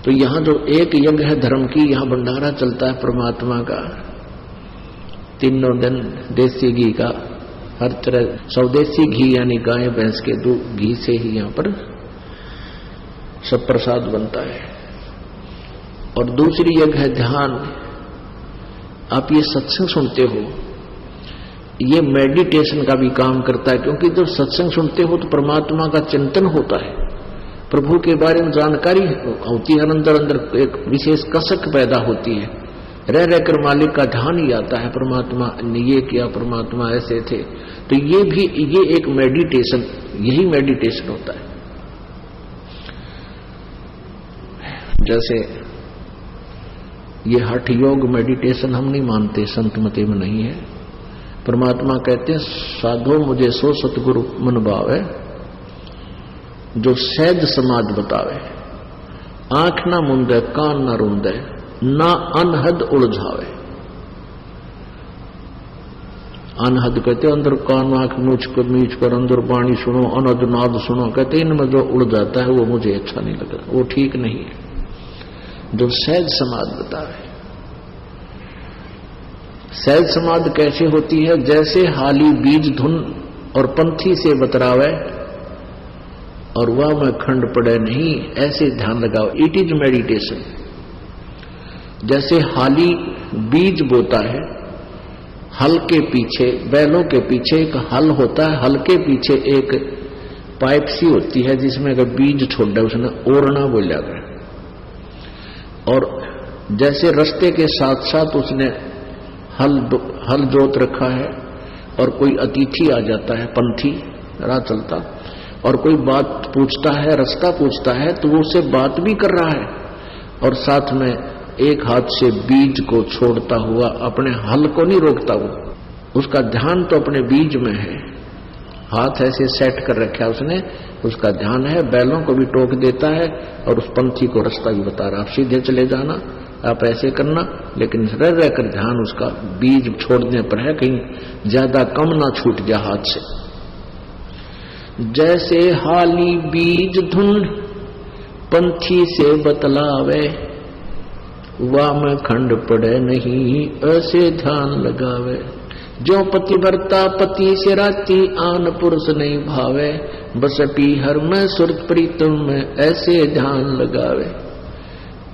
तो यहां जो एक यज्ञ है धर्म की, यहां भंडारा चलता है परमात्मा का, तीनों दिन देसी घी का, हर तरह स्वदेशी घी यानी गाय भैंस के दूध घी से ही यहां पर सब प्रसाद बनता है। और दूसरी यज्ञ है ध्यान। आप ये सत्संग सुनते हो, ये मेडिटेशन का भी काम करता है, क्योंकि जब सत्संग सुनते हो तो परमात्मा का चिंतन होता है, प्रभु के बारे में जानकारी होती है, अंदर अंदर एक विशेष कसक पैदा होती है, रह रहकर मालिक का ध्यान ही आता है, परमात्मा ने ये किया, परमात्मा ऐसे थे। तो ये एक मेडिटेशन, यही मेडिटेशन होता है। जैसे ये हठ योग मेडिटेशन हम नहीं मानते, संत मते में नहीं है। परमात्मा कहते हैं साधो मुझे सो सतगुरु मन भावे, जो सहज समाज बतावे, आंख ना मुंदे कान ना रूंदे, ना अनहद उलझावे। अनहद कहते अंदर कान आंख मीच कर अंदर वाणी सुनो, अनहद नाद सुनो, कहते इनमें जो उड़ जाता है वो मुझे अच्छा नहीं लगता, वो ठीक नहीं है। जो सहज समाज बतावे। सहज समाज कैसे होती है? जैसे हाली बीज धुन और पंथी से बतरावे, और वह में खंड पड़े नहीं, ऐसे ध्यान लगाओ। It is meditation. जैसे हाली बीज बोता है, हल के पीछे, बैलों के पीछे एक हल होता है, हल के पीछे एक पाइप सी होती है जिसमें अगर बीज छोड़ दे उसने ओरना बोला गया। और जैसे रास्ते के साथ साथ उसने हल जोत रखा है, और कोई अतिथि आ जाता है, पंथी राह चलता, और कोई बात पूछता है, रास्ता पूछता है, तो वो उससे बात भी कर रहा है, और साथ में एक हाथ से बीज को छोड़ता हुआ अपने हल को नहीं रोकता। वो उसका ध्यान तो अपने बीज में है, हाथ ऐसे सेट कर रखा है उसने, उसका ध्यान है, बैलों को भी टोक देता है, और उस पंथी को रास्ता भी बता रहा, आप सीधे चले जाना, आप ऐसे करना, लेकिन रह रहकर ध्यान उसका बीज छोड़ने पर है, कहीं ज्यादा कम ना छूट जाए हाथ से। जैसे हाली बीज धुन पंथी से बतलावे, वाह में खंड पड़े नहीं, ऐसे ध्यान लगावे। जो पतिव्रता पति से राती, आन पुरुष नहीं भावे, बसटी हर में सुरत प्रीतम में, ऐसे ध्यान लगावे।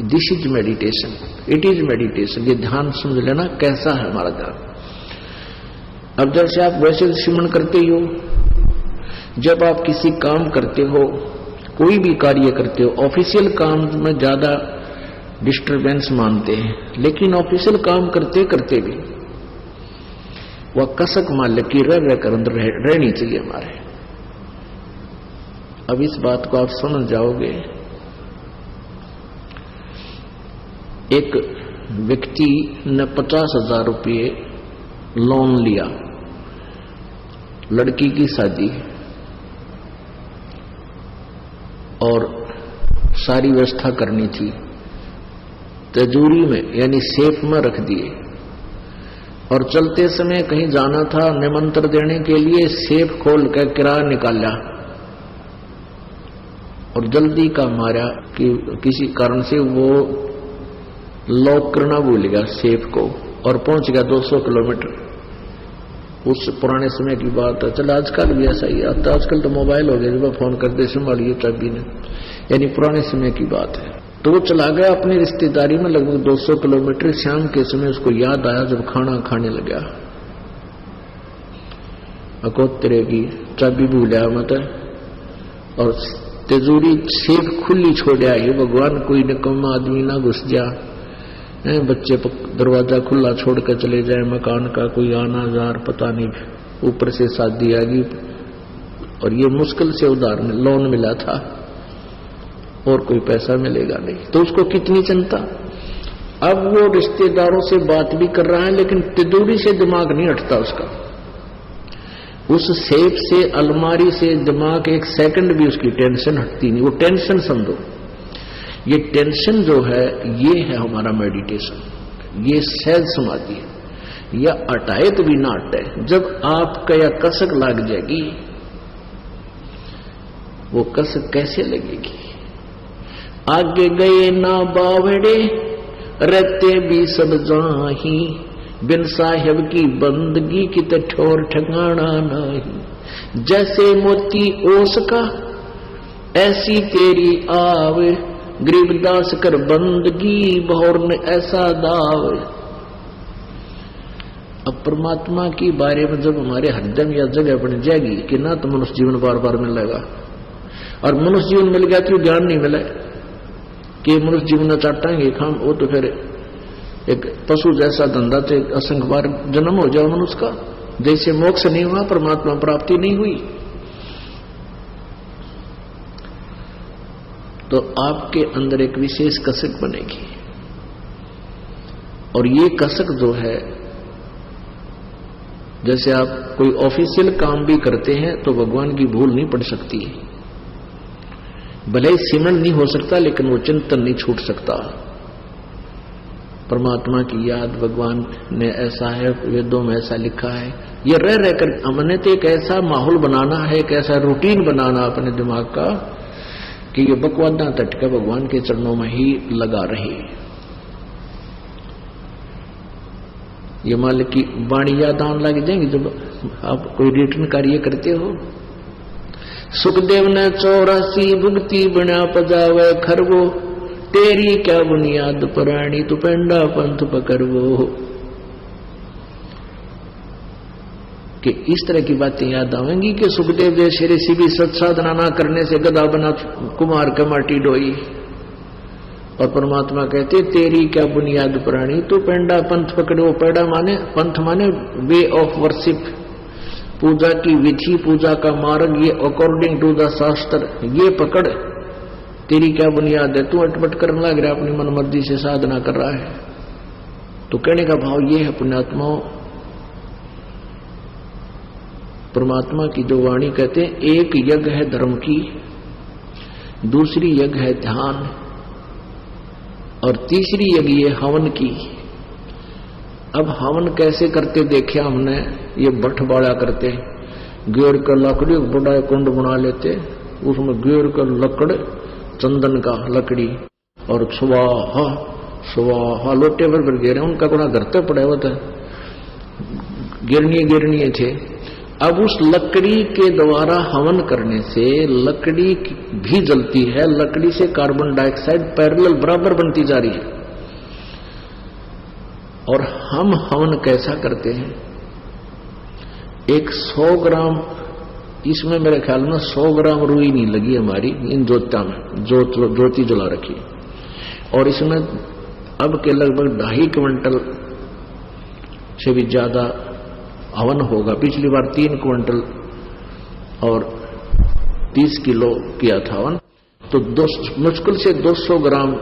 This is meditation, it is meditation. ये ध्यान समझ लेना कैसा है हमारा ध्यान। अब जैसे आप वैसे सिमरन करते हो, जब आप किसी काम करते हो, कोई भी कार्य करते हो, ऑफिशियल काम में ज्यादा डिस्टरबेंस मानते हैं, लेकिन ऑफिशियल काम करते करते भी वह कसक मालिक की रह रहकर अंदर रहनी चाहिए हमारे। अब इस बात को आप समझ जाओगे। एक व्यक्ति ने 50,000 रुपये लोन लिया, लड़की की शादी, और सारी व्यवस्था करनी थी, तिजोरी में यानी सेफ में रख दिए, और चलते समय कहीं जाना था निमंत्रण देने के लिए, सेफ खोल कर किराया निकाला, और जल्दी का मारा कि किसी कारण से वो लॉक करना भूल गया सेफ को, और पहुंच गया 200 किलोमीटर। उस पुराने समय की बात है, चल आजकल भी ऐसा ही आता, आजकल तो मोबाइल हो गया, जब फोन कर दे संभालिए चाबी ने, यानी पुराने समय की बात है। तो वो चला गया अपनी रिश्तेदारी में लगभग 200 किलोमीटर। शाम के समय उसको याद आया जब खाना खाने लगा, अकोत्तरे की चाबी भूलिया मत, और तिजोरी सेफ खुली छोड़ा है। भगवान कोई निकम्मा आदमी ना घुस जा, बच्चे दरवाजा खुला छोड़ कर चले जाए, मकान का कोई आना जार पता नहीं, ऊपर से शादी आ गई, और ये मुश्किल से उधार में लोन मिला था, और कोई पैसा मिलेगा नहीं, तो उसको कितनी चिंता। अब वो रिश्तेदारों से बात भी कर रहा है, लेकिन तिजोरी से दिमाग नहीं हटता उसका, उस सेफ से, अलमारी से दिमाग एक सेकंड भी उसकी टेंशन हटती नहीं। वो टेंशन समझो, ये टेंशन जो है ये है हमारा मेडिटेशन, ये सहज समाधि है। या हटाए तो भी ना हटे, जब आपका या कसक लग जाएगी, वो कसक कैसे लगेगी? आगे गए ना बावड़े रहते भी सब जाही, बिन साहिब की बंदगी की तो ठोर ठिकाना नहीं। जैसे मोती ओस का ऐसी तेरी आव, गरीबदास कर बंदगी बहुर ने ऐसा दाव। अब परमात्मा की बारे में जब हमारे हृदय में यह जगह बन जाएगी कि ना तो मनुष्य जीवन बार बार मिलेगा, और मनुष्य जीवन मिल गया तो ज्ञान नहीं मिले कि मनुष्य जीवन चाटेंगे हम, वो तो फिर एक पशु जैसा धंधा थे, असंख्य बार जन्म हो जाओ मनुष्य का, जैसे मोक्ष नहीं हुआ परमात्मा प्राप्ति नहीं हुई। तो आपके अंदर एक विशेष कसक बनेगी, और ये कसक जो है, जैसे आप कोई ऑफिशियल काम भी करते हैं तो भगवान की भूल नहीं पड़ सकती, भले ही सिमरण नहीं हो सकता लेकिन वो चिंतन नहीं छूट सकता। परमात्मा की याद भगवान ने ऐसा है, वेदों में ऐसा लिखा है, ये रह रहकर हमने तो एक ऐसा माहौल बनाना है, एक ऐसा रूटीन बनाना अपने दिमाग का कि ये बकवादा तटका भगवान के चरणों में ही लगा रहे। ये मालिक की वाणी याद आने लग जाएंगी जब आप कोई रिटर्न कार्य करते हो। सुखदेव ने 84 भुगती बना पजावे खरगो, तेरी क्या बुनियाद पुरानी तू पेंडा पंथ पकड़वो। कि इस तरह की बातें याद आवेंगी कि सुखदेव जैसे ऋषि भी सत्साधना ना करने से गदा बना कुमार का माटी डोई, और परमात्मा कहते तेरी क्या बुनियाद पुरानी तू पेंडा पंथ पकड़ो। पेड़ा माने पंथ माने वे ऑफ वर्शिप, पूजा की विधि, पूजा का मार्ग, ये अकॉर्डिंग टू द शास्त्र, ये पकड़। तेरी क्या बुनियाद है, तू अटपट करने लग रहा है, अपनी मनमर्जी से साधना कर रहा है। तो कहने का भाव ये है पुण्यात्माओं, परमात्मा की जो वाणी कहते हैं, एक यज्ञ है धर्म की, दूसरी यज्ञ है ध्यान, और तीसरी यज्ञ है हवन की। अब हवन कैसे करते देखा हमने, ये बठ बाड़ा करते, गेर का लकड़ी बड़ा कुंड बना लेते, उसमें गेर का लकड़ चंदन का लकड़ी और स्वाहा स्वाहा लोटे पर गेरे, उनका गुना घरते पड़े हुए थे, गिरनिये थे। अब उस लकड़ी के द्वारा हवन करने से लकड़ी भी जलती है, लकड़ी से कार्बन डाइऑक्साइड पैरेलल बराबर बनती जा रही है। और हम हवन कैसा करते हैं, एक 100 ग्राम, इसमें मेरे ख्याल में 100 ग्राम रुई नहीं लगी हमारी इन ज्योतिया में, ज्योति जला रखी, और इसमें अब के लगभग 2.5 क्विंटल से भी ज्यादा हवन होगा। पिछली बार 3 क्विंटल और 30 किलो किया था हवन, तो मुश्किल से 200 ग्राम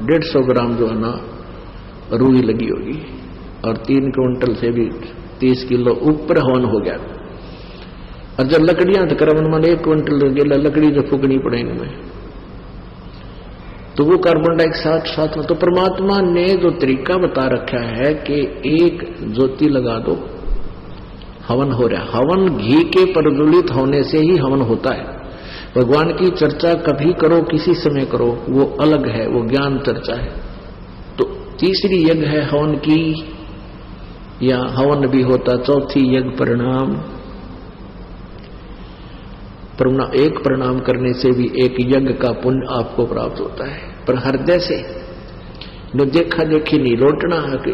150 ग्राम जो है ना रुई लगी होगी, और 3 क्विंटल से भी 30 किलो ऊपर हवन हो गया। और जब लकड़ियां तो करवन मान 1 क्विंटल लकड़ी जो फूकनी पड़ेगी में, तो वो कार्बन डाइऑक्साइड साथ में। तो परमात्मा ने जो तरीका बता रखा है कि एक ज्योति लगा दो, हवन हो रहा है। हवन घी के प्रज्वलित होने से ही हवन होता है। भगवान की चर्चा कभी करो, किसी समय करो, वो अलग है, वो ज्ञान चर्चा है। तो तीसरी यज्ञ है हवन की, या हवन भी होता। चौथी यज्ञ प्रणाम। एक प्रणाम करने से भी एक यज्ञ का पुण्य आपको प्राप्त होता है, पर हृदय से न देखा देखी नहीं लौटना है कि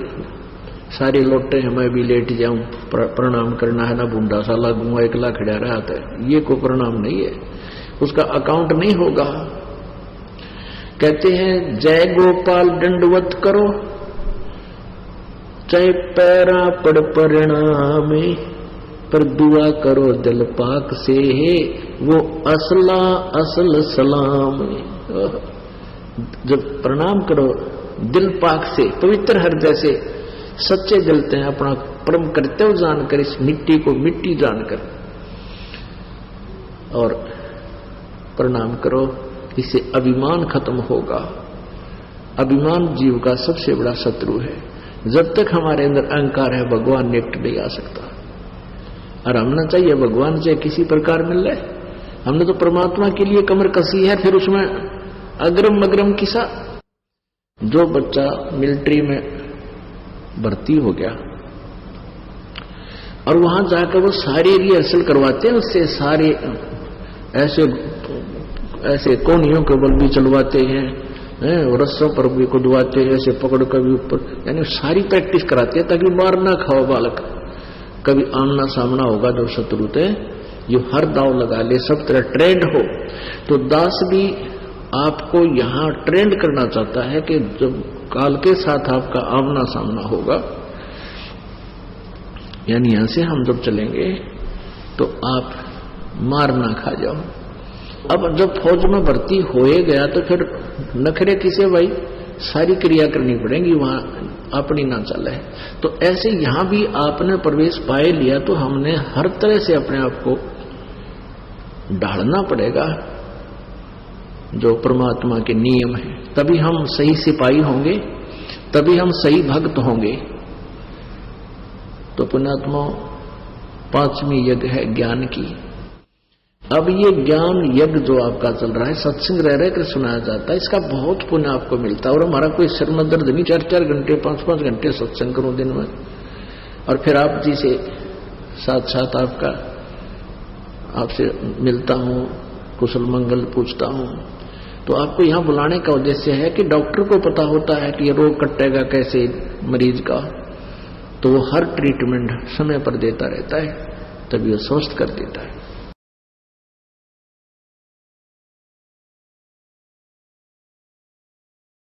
सारे लौटे हैं मैं भी लेट जाऊं, प्रणाम करना है ना बूंदा सा लगूंगा एकला खड़ा रहा था, ये कोई प्रणाम नहीं है, उसका अकाउंट नहीं होगा। कहते हैं जय गोपाल दंडवत करो, चाहे पैरा पड़ परिणाम, पर दुआ करो दिल पाक से, वो असला असल सलाम। जब प्रणाम करो दिल पाक से, पवित्र हृदय से, सच्चे दिल से, अपना परम कर्तव्य जानकर, इस मिट्टी को मिट्टी जानकर, और प्रणाम करो। इससे अभिमान खत्म होगा। अभिमान जीव का सबसे बड़ा शत्रु है। जब तक हमारे अंदर अहंकार है, भगवान निकट नहीं आ सकता। और हमने चाहिए भगवान से किसी प्रकार मिल रहे, हमने तो परमात्मा के लिए कमर कसी है, फिर उसमें अग्रम अग्रम किसा, जो बच्चा मिलिट्री में भर्ती हो गया और वहां जाकर वो सारी रिहर्सल करवाते हैं, उससे सारे ऐसे कोनियों के बल भी चलवाते हैं, रस्सों पर भी कुदवाते हैं, ऐसे पकड़ कर भी ऊपर, यानी सारी प्रैक्टिस कराते हैं ताकि मार ना खाओ बालक। कभी आमना सामना होगा जो शत्रु थे, जो हर दाव लगा ले, सब तरह ट्रेंड हो। तो दास भी आपको यहां ट्रेंड करना चाहता है कि जब काल के साथ आपका आमना सामना होगा, यानी यहां से हम जब चलेंगे तो आप मार ना खा जाओ। अब जब फौज में भर्ती होए गया तो फिर नखरे किसे भाई, सारी क्रिया करनी पड़ेगी, वहां अपनी ना चले। तो ऐसे यहां भी आपने प्रवेश पाए लिया तो हमने हर तरह से अपने आप को ढालना पड़ेगा जो परमात्मा के नियम है, तभी हम सही सिपाही होंगे, तभी हम सही भक्त होंगे। तो पुण्यात्मा, 5वीं यज्ञ है ज्ञान की। अब ये ज्ञान यज्ञ जो आपका चल रहा है, सत्संग रह कर सुनाया जाता है, इसका बहुत पुण्य आपको मिलता है। और हमारा कोई सिर में दर्द नहीं, 4-4 घंटे 5-5 घंटे सत्संग करूं दिन में, और फिर आप जी से साथ साथ आपसे मिलता हूं, कुशल मंगल पूछता हूं। तो आपको यहां बुलाने का उद्देश्य है कि डॉक्टर को पता होता है कि ये रोग कटेगा कैसे मरीज का, तो वो हर ट्रीटमेंट समय पर देता रहता है, तभी वो स्वस्थ कर देता है।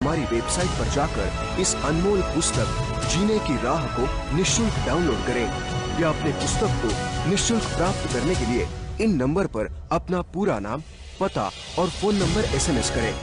हमारी वेबसाइट पर जाकर इस अनमोल पुस्तक जीने की राह को निःशुल्क डाउनलोड करें या अपने पुस्तक को निःशुल्क प्राप्त करने के लिए इन नंबर पर अपना पूरा नाम, पता और फोन नंबर SMS करें।